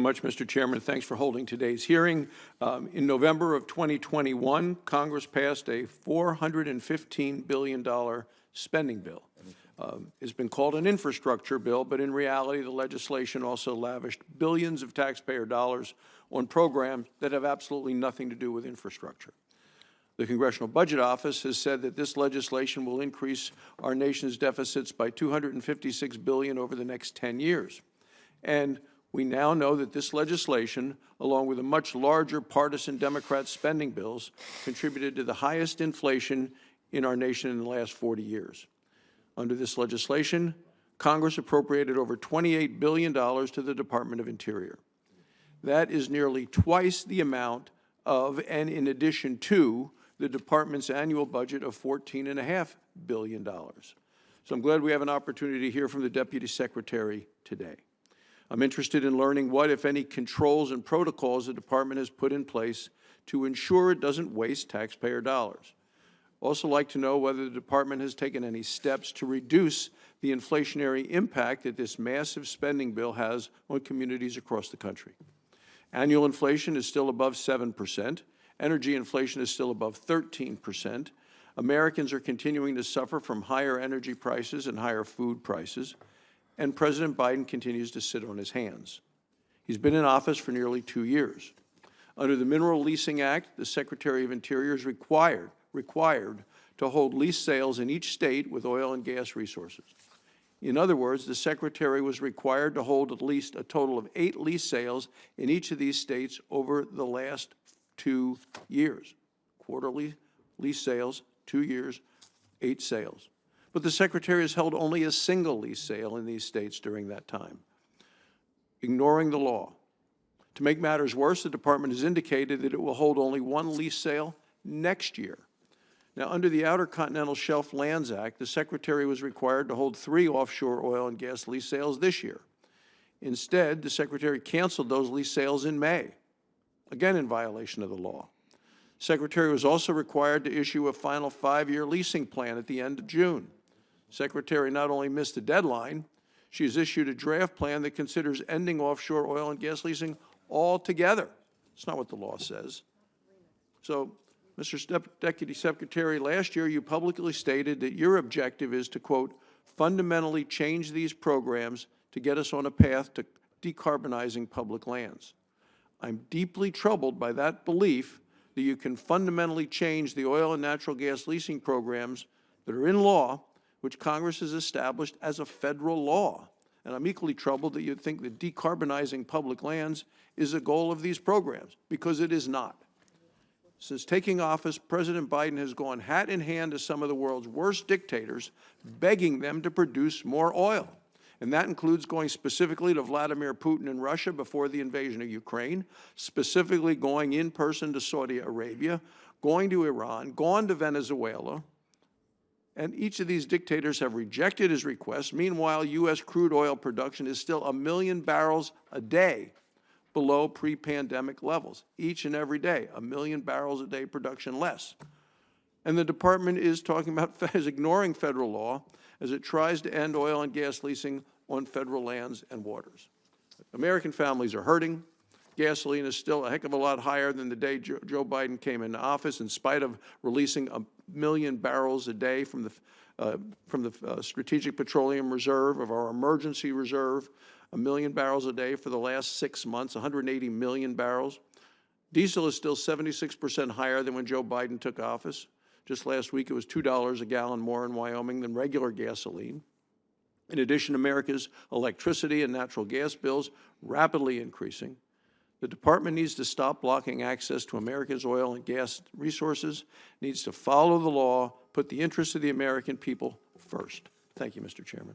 much, Mr. Chairman. Thanks for holding today's hearing. In November of 2021, Congress passed a $415 billion spending bill. It's been called an infrastructure bill, but in reality, the legislation also lavished billions of taxpayer dollars on programs that have absolutely nothing to do with infrastructure. The Congressional Budget Office has said that this legislation will increase our nation's deficits by $256 billion over the next 10 years. And we now know that this legislation, along with a much larger partisan Democrat spending bills, contributed to the highest inflation in our nation in the last 40 years. Under this legislation, Congress appropriated over $28 billion to the Department of Interior. That is nearly twice the amount of, and in addition to, the department's annual budget of $14.5 billion. So I'm glad we have an opportunity to hear from the Deputy Secretary today. I'm interested in learning what, if any, controls and protocols the department has put in place to ensure it doesn't waste taxpayer dollars. Also like to know whether the department has taken any steps to reduce the inflationary impact that this massive spending bill has on communities across the country. Annual inflation is still above 7%. Energy inflation is still above 13%. Americans are continuing to suffer from higher energy prices and higher food prices. And President Biden continues to sit on his hands. He's been in office for nearly 2 years. Under the Mineral Leasing Act, the Secretary of Interior is required to hold lease sales in each state with oil and gas resources. In other words, the Secretary was required to hold at least a total of 8 lease sales in each of these states over the last 2 years. Quarterly lease sales, 2 years, 8 sales. But the Secretary has held only a single lease sale in these states during that time, ignoring the law. To make matters worse, the Department has indicated that it will hold only 1 lease sale next year. Now, under the Outer Continental Shelf Lands Act, the Secretary was required to hold 3 offshore oil and gas lease sales this year. Instead, the Secretary canceled those lease sales in May, again in violation of the law. The Secretary was also required to issue a final 5-year leasing plan at the end of June. Secretary not only missed the deadline, she has issued a draft plan that considers ending offshore oil and gas leasing altogether. It's not what the law says. So, Mr. Deputy Secretary, last year you publicly stated that your objective is to, quote, fundamentally change these programs to get us on a path to decarbonizing public lands. I'm deeply troubled by that belief that you can fundamentally change the oil and natural gas leasing programs that are in law, which Congress has established as a federal law. And I'm equally troubled that you think that decarbonizing public lands is a goal of these programs, because it is not. Since taking office, President Biden has gone hat in hand to some of the world's worst dictators, begging them to produce more oil. And that includes going specifically to Vladimir Putin in Russia before the invasion of Ukraine, specifically going in person to Saudi Arabia, going to Iran, gone to Venezuela. And each of these dictators have rejected his request. Meanwhile, U.S. crude oil production is still 1 million barrels a day below pre-pandemic levels. Each and every day, 1 million barrels a day production less. And the department is ignoring federal law as it tries to end oil and gas leasing on federal lands and waters. American families are hurting. Gasoline is still a heck of a lot higher than the day Joe Biden came into office, in spite of releasing 1 million barrels a day from the Strategic Petroleum Reserve, of our emergency reserve, 1 million barrels a day for the last 6 months, 180 million barrels. Diesel is still 76% higher than when Joe Biden took office. Just last week, it was $2 a gallon more in Wyoming than regular gasoline. In addition, America's electricity and natural gas bills rapidly increasing. The department needs to stop blocking access to America's oil and gas resources, needs to follow the law, put the interests of the American people first. Thank you, Mr. Chairman.